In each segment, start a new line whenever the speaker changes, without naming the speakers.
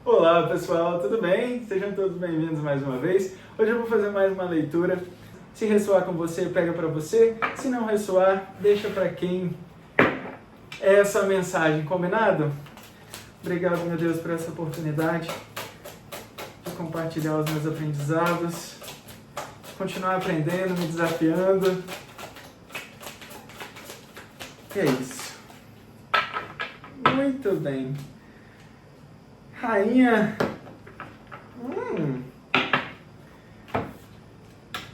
Olá pessoal, tudo bem? Sejam todos bem-vindos mais uma vez. Hoje eu vou fazer mais uma leitura. Se ressoar com você, pega para você. Se não ressoar, deixa para quem é essa mensagem, combinado? Obrigado, meu Deus, por essa oportunidade de compartilhar os meus aprendizados, de continuar aprendendo, me desafiando. E é isso. Muito bem. Rainha...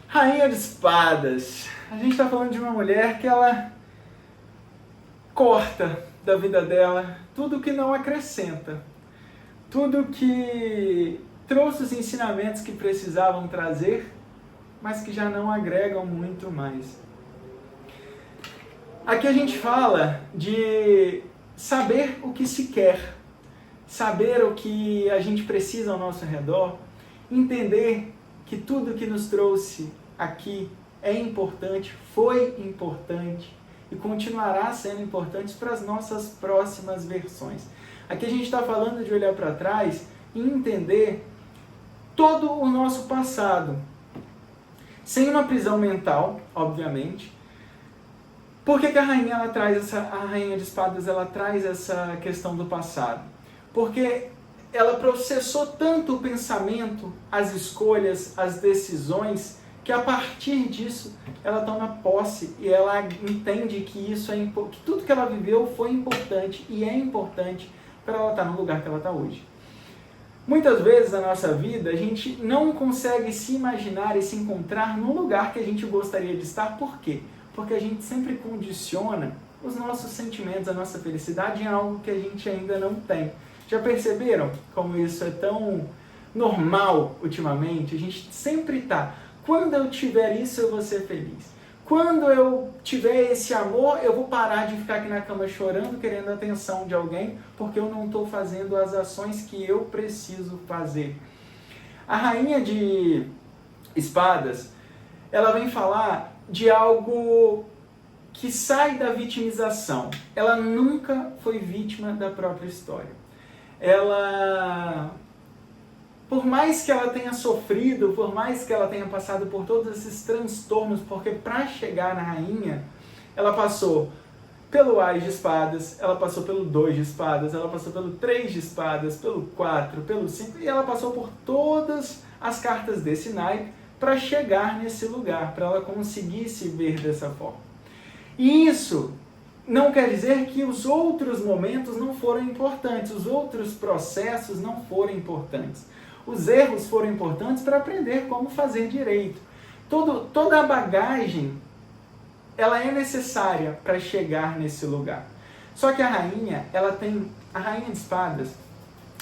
Rainha de Espadas. A gente está falando de uma mulher que ela corta da vida dela tudo que não acrescenta. Tudo que trouxe os ensinamentos que precisavam trazer, mas que já não agregam muito mais. Aqui a gente fala de saber o que se quer, saber o que a gente precisa ao nosso redor, entender que tudo que nos trouxe aqui é importante, foi importante e continuará sendo importante para as nossas próximas versões. Aqui a gente está falando de olhar para trás e entender todo o nosso passado, sem uma prisão mental, obviamente. Por que a rainha ela traz a rainha de espadas ela traz essa questão do passado? Porque ela processou tanto o pensamento, as escolhas, as decisões, que a partir disso ela toma posse e ela entende que isso que tudo que ela viveu foi importante e é importante para ela estar no lugar que ela está hoje. Muitas vezes na nossa vida a gente não consegue se imaginar e se encontrar no lugar que a gente gostaria de estar. Por quê? Porque a gente sempre condiciona os nossos sentimentos, a nossa felicidade em algo que a gente ainda não tem. Já perceberam como isso é tão normal ultimamente? A gente sempre está. Quando eu tiver isso, eu vou ser feliz. Quando eu tiver esse amor, eu vou parar de ficar aqui na cama chorando, querendo a atenção de alguém, porque eu não estou fazendo as ações que eu preciso fazer. A rainha de espadas, ela vem falar de algo que sai da vitimização. Ela nunca foi vítima da própria história. Ela, por mais que ela tenha sofrido, por mais que ela tenha passado por todos esses transtornos, porque para chegar na rainha, ela passou pelo As de espadas, ela passou pelo 2 de espadas, ela passou pelo 3 de espadas, pelo 4, pelo 5, e ela passou por todas as cartas desse naipe para chegar nesse lugar, para ela conseguir se ver dessa forma. E isso não quer dizer que os outros momentos não foram importantes, os outros processos não foram importantes. Os erros foram importantes para aprender como fazer direito. Toda a bagagem, ela é necessária para chegar nesse lugar. Só que a rainha de espadas,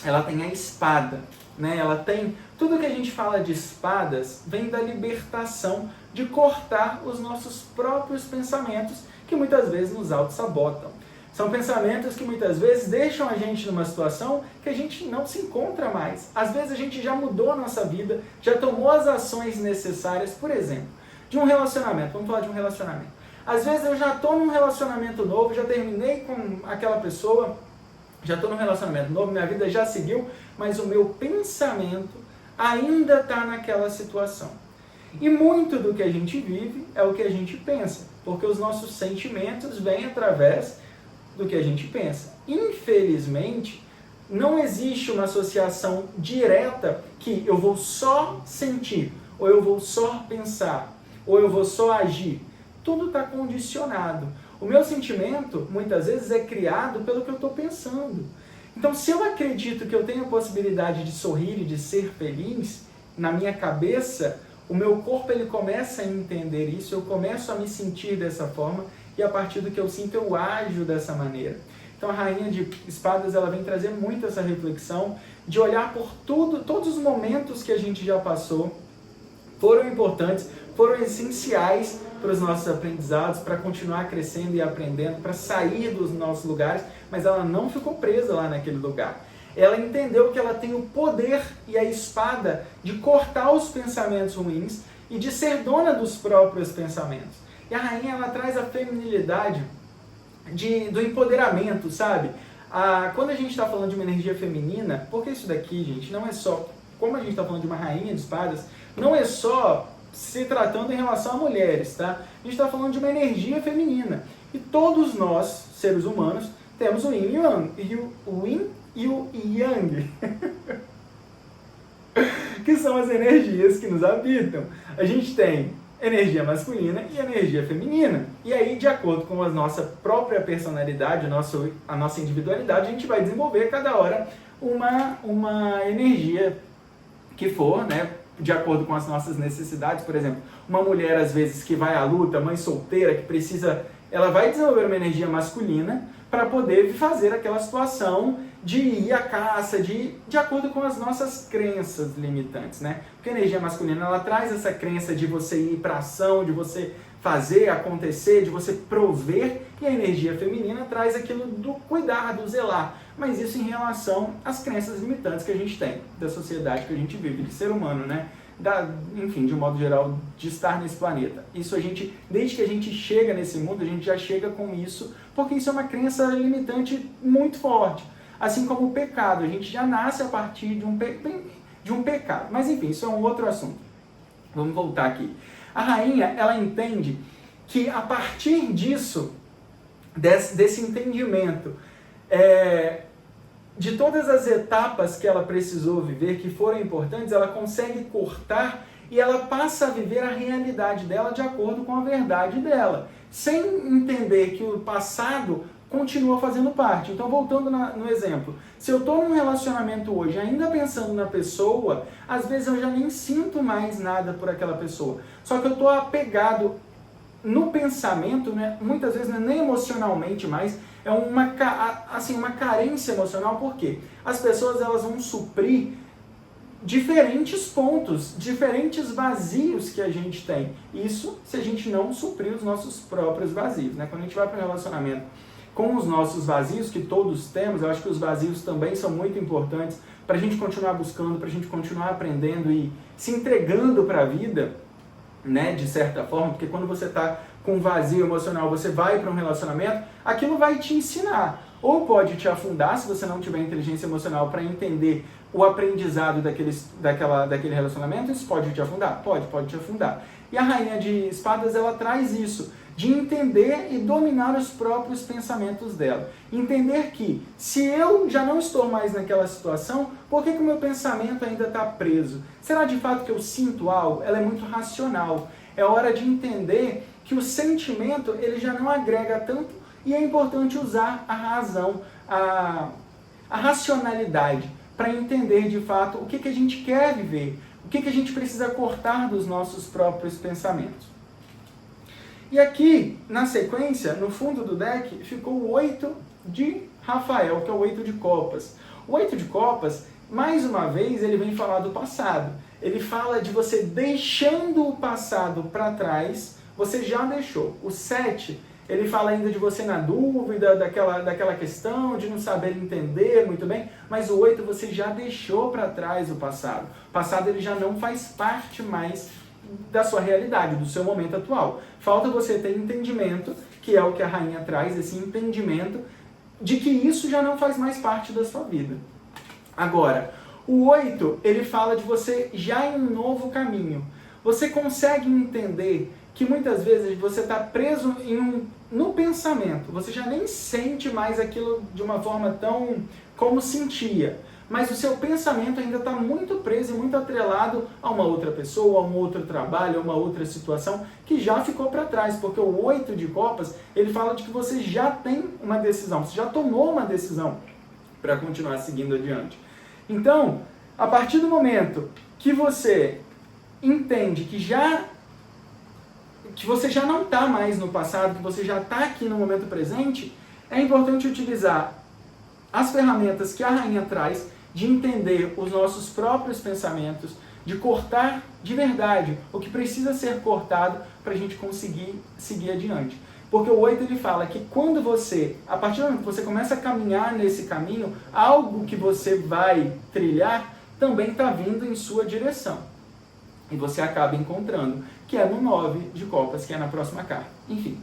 ela tem a espada, né? Ela tem, tudo que a gente fala de espadas vem da libertação, de cortar os nossos próprios pensamentos, que muitas vezes nos auto-sabotam. São pensamentos que muitas vezes deixam a gente numa situação que a gente não se encontra mais. Às vezes a gente já mudou a nossa vida, já tomou as ações necessárias, por exemplo, de um relacionamento. Vamos falar de um relacionamento. Às vezes eu já estou num relacionamento novo, já terminei com aquela pessoa, já estou num relacionamento novo, minha vida já seguiu, mas o meu pensamento ainda está naquela situação. E muito do que a gente vive é o que a gente pensa, porque os nossos sentimentos vêm através do que a gente pensa. Infelizmente, não existe uma associação direta que eu vou só sentir, ou eu vou só pensar, ou eu vou só agir. Tudo está condicionado. O meu sentimento, muitas vezes, é criado pelo que eu estou pensando. Então, se eu acredito que eu tenho a possibilidade de sorrir e de ser feliz, na minha cabeça, o meu corpo ele começa a entender isso, eu começo a me sentir dessa forma, e a partir do que eu sinto, eu ajo dessa maneira. Então a rainha de espadas ela vem trazer muito essa reflexão de olhar por todos os momentos que a gente já passou, foram importantes, foram essenciais para os nossos aprendizados, para continuar crescendo e aprendendo, para sair dos nossos lugares, mas ela não ficou presa lá naquele lugar. Ela entendeu que ela tem o poder e a espada de cortar os pensamentos ruins e de ser dona dos próprios pensamentos. E a rainha ela traz a feminilidade do empoderamento, sabe? Quando a gente está falando de uma energia feminina, porque isso daqui, gente, não é só, como a gente está falando de uma rainha de espadas, não é só se tratando em relação a mulheres, tá? A gente está falando de uma energia feminina. E todos nós, seres humanos, temos o yin e o yang, que são as energias que nos habitam. A gente tem energia masculina e energia feminina. E aí, de acordo com a nossa própria personalidade, a nossa individualidade, a gente vai desenvolver cada hora uma energia que for, né, de acordo com as nossas necessidades. Por exemplo, uma mulher, às vezes, que vai à luta, mãe solteira, que precisa, ela vai desenvolver uma energia masculina para poder fazer aquela situação de ir à caça, de acordo com as nossas crenças limitantes, né? Porque a energia masculina, ela traz essa crença de você ir para ação, de você fazer acontecer, de você prover, e a energia feminina traz aquilo do cuidar, do zelar. Mas isso em relação às crenças limitantes que a gente tem, da sociedade que a gente vive, de ser humano, né? Enfim, de um modo geral, de estar nesse planeta. Isso a gente, desde que a gente chega nesse mundo, a gente já chega com isso, porque isso é uma crença limitante muito forte. Assim como o pecado, a gente já nasce a partir de um pecado. Mas enfim, isso é um outro assunto. Vamos voltar aqui. A rainha, ela entende que a partir disso, desse entendimento, de todas as etapas que ela precisou viver, que foram importantes, ela consegue cortar e ela passa a viver a realidade dela de acordo com a verdade dela, sem entender que o passado continua fazendo parte. Então, voltando no exemplo, se eu estou num relacionamento hoje ainda pensando na pessoa, às vezes eu já nem sinto mais nada por aquela pessoa. Só que eu estou apegado no pensamento, né? Muitas vezes não é nem emocionalmente mais, é uma carência emocional. Por quê? As pessoas, elas vão suprir diferentes pontos, diferentes vazios que a gente tem. Isso se a gente não suprir os nossos próprios vazios, né? Quando a gente vai para um relacionamento com os nossos vazios, que todos temos, eu acho que os vazios também são muito importantes para a gente continuar buscando, para a gente continuar aprendendo e se entregando para a vida, né, de certa forma, porque quando você está com vazio emocional, você vai para um relacionamento, aquilo vai te ensinar, ou pode te afundar, se você não tiver inteligência emocional para entender o aprendizado daquele relacionamento, isso pode te afundar? Pode te afundar. E a Rainha de Espadas, ela traz isso, de entender e dominar os próprios pensamentos dela. Entender que, se eu já não estou mais naquela situação, por que o meu pensamento ainda está preso? Será de fato que eu sinto algo? Ela é muito racional. É hora de entender que o sentimento, ele já não agrega tanto, e é importante usar a razão, a racionalidade, para entender de fato o que a gente quer viver, o que a gente precisa cortar dos nossos próprios pensamentos. E aqui, na sequência, no fundo do deck, ficou o 8 de Rafael, que é o 8 de copas. O 8 de copas, mais uma vez, ele vem falar do passado. Ele fala de você deixando o passado para trás, você já deixou. O 7, ele fala ainda de você na dúvida, daquela questão, de não saber entender muito bem, mas o 8 você já deixou para trás o passado. O passado, ele já não faz parte mais da sua realidade, do seu momento atual. Falta você ter entendimento, que é o que a rainha traz, esse entendimento de que isso já não faz mais parte da sua vida. Agora, o 8, ele fala de você já em um novo caminho. Você consegue entender que muitas vezes você está preso no pensamento, você já nem sente mais aquilo de uma forma tão como sentia. Mas o seu pensamento ainda está muito preso e muito atrelado a uma outra pessoa, a um outro trabalho, a uma outra situação que já ficou para trás, porque o 8 de copas, ele fala de que você já tem uma decisão, você já tomou uma decisão para continuar seguindo adiante. Então, a partir do momento que você entende que você já não está mais no passado, que você já está aqui no momento presente, é importante utilizar as ferramentas que a rainha traz, de entender os nossos próprios pensamentos, de cortar de verdade o que precisa ser cortado para a gente conseguir seguir adiante. Porque o 8 ele fala que quando você, a partir do momento que você começa a caminhar nesse caminho, algo que você vai trilhar também está vindo em sua direção. E você acaba encontrando, que é no 9 de copas, que é na próxima carta. Enfim,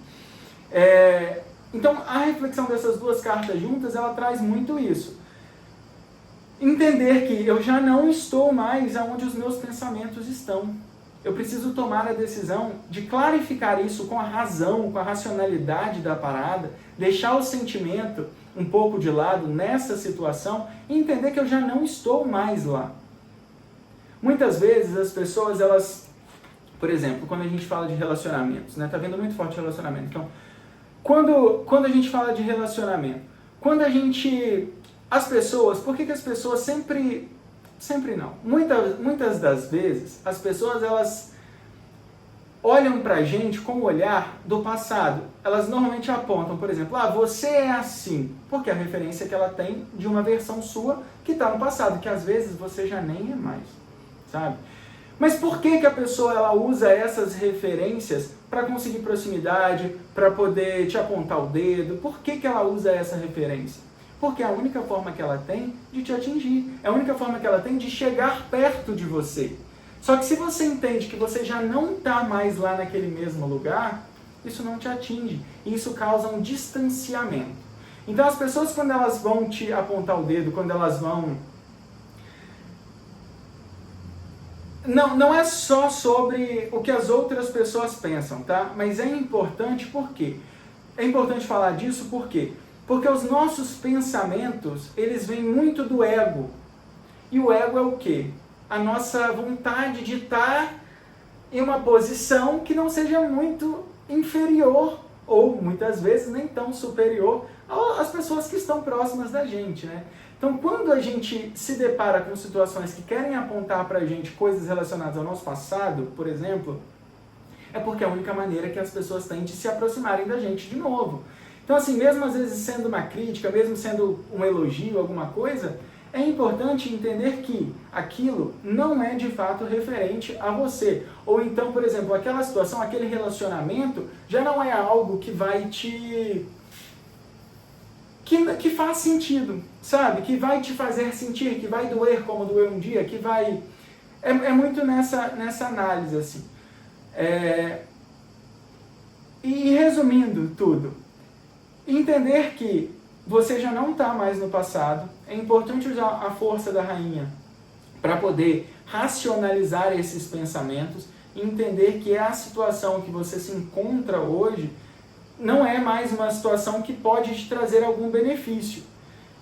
Então, a reflexão dessas duas cartas juntas, ela traz muito isso. Entender que eu já não estou mais aonde os meus pensamentos estão. Eu preciso tomar a decisão de clarificar isso com a razão, com a racionalidade da parada, deixar o sentimento um pouco de lado nessa situação e entender que eu já não estou mais lá. Muitas vezes as pessoas, elas, por exemplo, quando a gente fala de relacionamentos, né? Tá vendo muito forte relacionamento. Então, quando a gente fala de relacionamento, as pessoas, por que as pessoas sempre não? Muitas das vezes, as pessoas, elas olham pra gente com o olhar do passado. Elas normalmente apontam, por exemplo, você é assim, porque a referência que ela tem de uma versão sua que está no passado, que às vezes você já nem é mais, sabe? Mas por que a pessoa ela usa essas referências para conseguir proximidade, para poder te apontar o dedo? Por que ela usa essa referência? Porque é a única forma que ela tem de te atingir, é a única forma que ela tem de chegar perto de você. Só que se você entende que você já não está mais lá naquele mesmo lugar, isso não te atinge, e isso causa um distanciamento. Então as pessoas, quando elas vão te apontar o dedo, quando elas vão... Não é só sobre o que as outras pessoas pensam, tá? Mas é importante por quê? É importante falar disso por quê? Porque os nossos pensamentos, eles vêm muito do ego. E o ego é o quê? A nossa vontade de estar em uma posição que não seja muito inferior, ou muitas vezes nem tão superior, às pessoas que estão próximas da gente, né? Então, quando a gente se depara com situações que querem apontar pra gente coisas relacionadas ao nosso passado, por exemplo, é porque é a única maneira que as pessoas têm de se aproximarem da gente de novo. Então, assim, mesmo às vezes sendo uma crítica, mesmo sendo um elogio, alguma coisa, é importante entender que aquilo não é de fato referente a você. Ou então, por exemplo, aquela situação, aquele relacionamento, já não é algo que vai te... que faz sentido, sabe? Que vai te fazer sentir, que vai doer como doeu um dia, que vai... É muito nessa análise, assim. E resumindo tudo, entender que você já não está mais no passado, é importante usar a força da rainha para poder racionalizar esses pensamentos e entender que a situação que você se encontra hoje não é mais uma situação que pode te trazer algum benefício.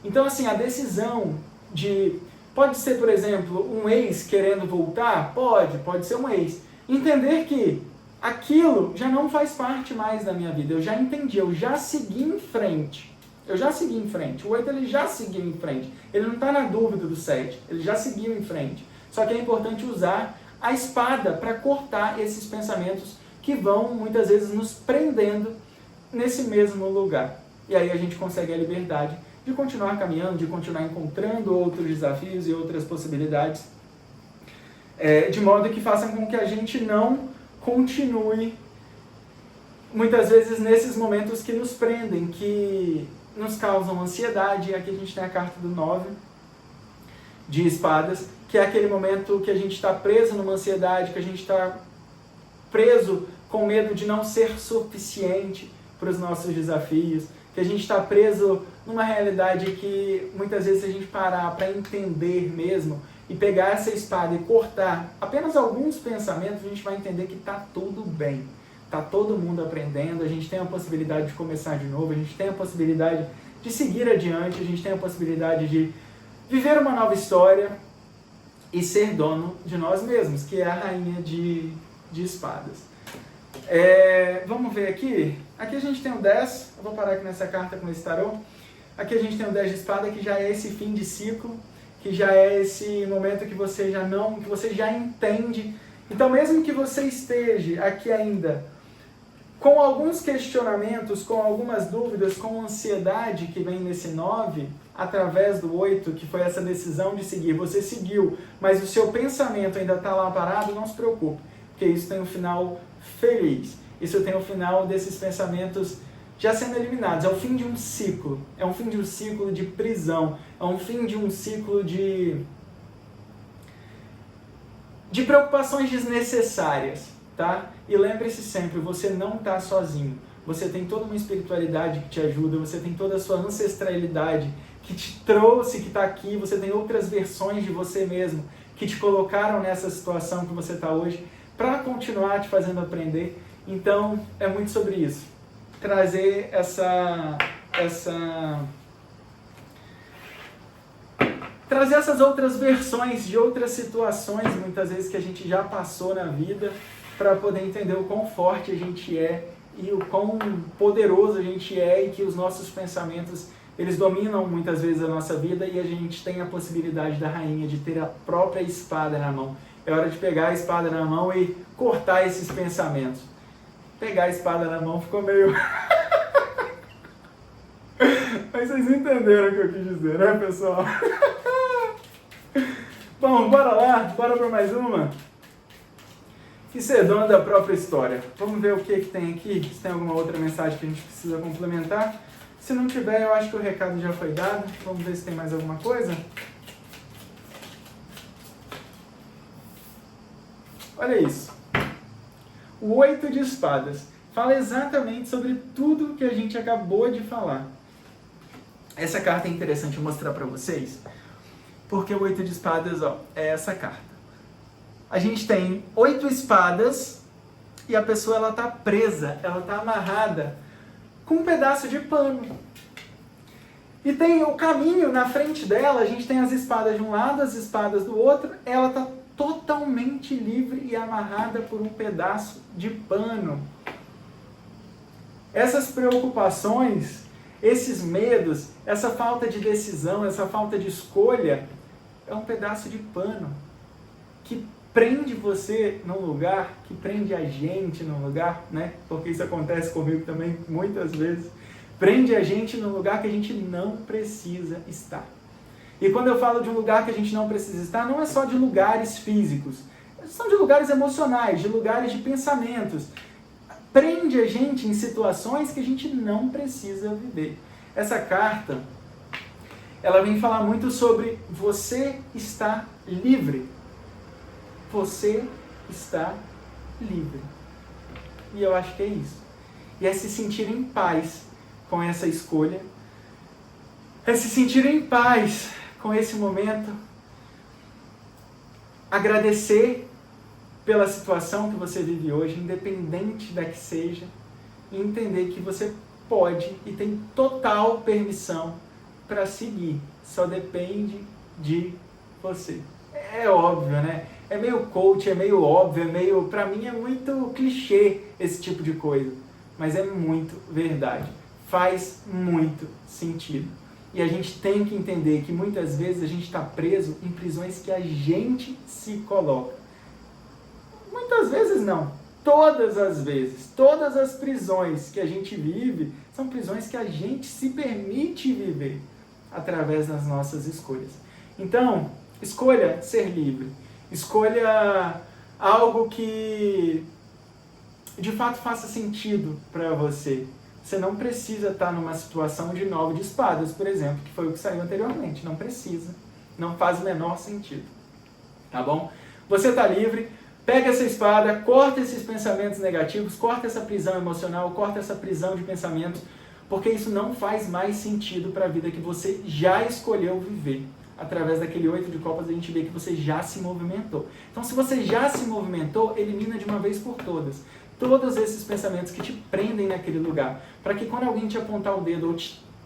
Então, assim, a decisão de... Pode ser, por exemplo, um ex querendo voltar? Pode ser um ex. Entender que aquilo já não faz parte mais da minha vida. Eu já entendi, eu já segui em frente. O 8 ele já seguiu em frente. Ele não está na dúvida do 7, ele já seguiu em frente. Só que é importante usar a espada para cortar esses pensamentos que vão muitas vezes nos prendendo nesse mesmo lugar. E aí a gente consegue a liberdade de continuar caminhando, de continuar encontrando outros desafios e outras possibilidades, de modo que façam com que a gente não continue, muitas vezes, nesses momentos que nos prendem, que nos causam ansiedade. E aqui a gente tem a carta do 9 de espadas, que é aquele momento que a gente está preso numa ansiedade, que a gente está preso com medo de não ser suficiente para os nossos desafios, que a gente está preso numa realidade que muitas vezes, se a gente parar para entender mesmo e pegar essa espada e cortar apenas alguns pensamentos, a gente vai entender que está tudo bem. Está todo mundo aprendendo, a gente tem a possibilidade de começar de novo, a gente tem a possibilidade de seguir adiante, a gente tem a possibilidade de viver uma nova história e ser dono de nós mesmos, que é a rainha de espadas. Vamos ver aqui. Aqui a gente tem o 10, eu vou parar aqui nessa carta com esse tarô. Aqui a gente tem o 10 de espada, que já é esse fim de ciclo, que já é esse momento que você já entende. Então, mesmo que você esteja aqui ainda com alguns questionamentos, com algumas dúvidas, com ansiedade que vem nesse 9, através do 8, que foi essa decisão de seguir, você seguiu, mas o seu pensamento ainda está lá parado, não se preocupe, porque isso tem um final feliz. Isso tem um final desses pensamentos já sendo eliminados. É o fim de um ciclo. É um fim de um ciclo de prisão. É um fim de um ciclo de preocupações desnecessárias, tá? E lembre-se sempre, você não está sozinho. você tem toda uma espiritualidade que te ajuda, você tem toda a sua ancestralidade que te trouxe, que está aqui, você tem outras versões de você mesmo que te colocaram nessa situação que você está hoje, para continuar te fazendo aprender. Então, é muito sobre isso. Trazer trazer essas outras versões de outras situações, muitas vezes, que a gente já passou na vida, para poder entender o quão forte a gente é e o quão poderoso a gente é, e que os nossos pensamentos, eles dominam muitas vezes a nossa vida, e a gente tem a possibilidade da rainha de ter a própria espada na mão. É hora de pegar a espada na mão e cortar esses pensamentos. Pegar a espada na mão ficou meio... Mas vocês entenderam o que eu quis dizer, né, pessoal? Bom, bora lá, bora para mais uma. E ser dono da própria história. Vamos ver o que tem aqui, se tem alguma outra mensagem que a gente precisa complementar. Se não tiver, eu acho que o recado já foi dado. Vamos ver se tem mais alguma coisa. Olha isso. O 8 de espadas. Fala exatamente sobre tudo que a gente acabou de falar. Essa carta é interessante eu mostrar para vocês, porque o 8 de espadas, ó, é essa carta. A gente tem 8 espadas e a pessoa, ela tá presa, ela tá amarrada com um pedaço de pano. E tem o caminho na frente dela, a gente tem as espadas de um lado, as espadas do outro, ela tá totalmente livre e amarrada por um pedaço de pano. Essas preocupações, esses medos, essa falta de decisão, essa falta de escolha, é um pedaço de pano que prende você num lugar, que prende a gente num lugar, né? Porque isso acontece comigo também muitas vezes. Prende a gente num lugar que a gente não precisa estar. E quando eu falo de um lugar que a gente não precisa estar, não é só de lugares físicos. São de lugares emocionais, de lugares de pensamentos. Prende a gente em situações que a gente não precisa viver. Essa carta, ela vem falar muito sobre você estar livre. Você está livre. E eu acho que é isso. E é se sentir em paz com essa escolha. É se sentir em paz com esse momento. Agradecer pela situação que você vive hoje, independente da que seja, e entender que você pode e tem total permissão para seguir. Só depende de você. É óbvio, né? É meio coach, é meio óbvio, pra mim é muito clichê esse tipo de coisa. Mas é muito verdade. Faz muito sentido. E a gente tem que entender que muitas vezes a gente está preso em prisões que a gente se coloca. Muitas vezes não. Todas as vezes. Todas as prisões que a gente vive são prisões que a gente se permite viver através das nossas escolhas. Então, escolha ser livre. Escolha algo que de fato faça sentido para você. Você não precisa estar numa situação de 9 de espadas, por exemplo, que foi o que saiu anteriormente. Não precisa. Não faz o menor sentido. Tá bom? Você está livre. Pega essa espada, corta esses pensamentos negativos, corta essa prisão emocional, corta essa prisão de pensamentos, porque isso não faz mais sentido para a vida que você já escolheu viver. Através daquele 8 de copas a gente vê que você já se movimentou. Então, se você já se movimentou, elimina de uma vez por todas todos esses pensamentos que te prendem naquele lugar, para que quando alguém te apontar o dedo ou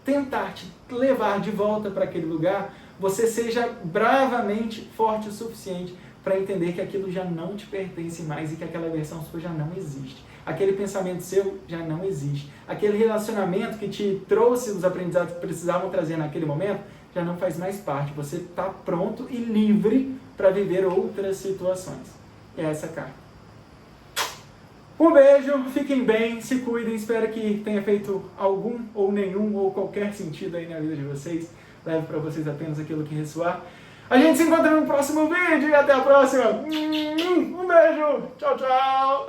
tentar te levar de volta para aquele lugar, você seja bravamente forte o suficiente para entender que aquilo já não te pertence mais e que aquela versão sua já não existe. Aquele pensamento seu já não existe. Aquele relacionamento que te trouxe os aprendizados que precisavam trazer naquele momento já não faz mais parte. Você está pronto e livre para viver outras situações. É essa carta. Um beijo, fiquem bem, se cuidem, espero que tenha feito algum ou nenhum ou qualquer sentido aí na vida de vocês. Levo para vocês apenas aquilo que ressoar. A gente se encontra no próximo vídeo e até a próxima. Um beijo, tchau, tchau.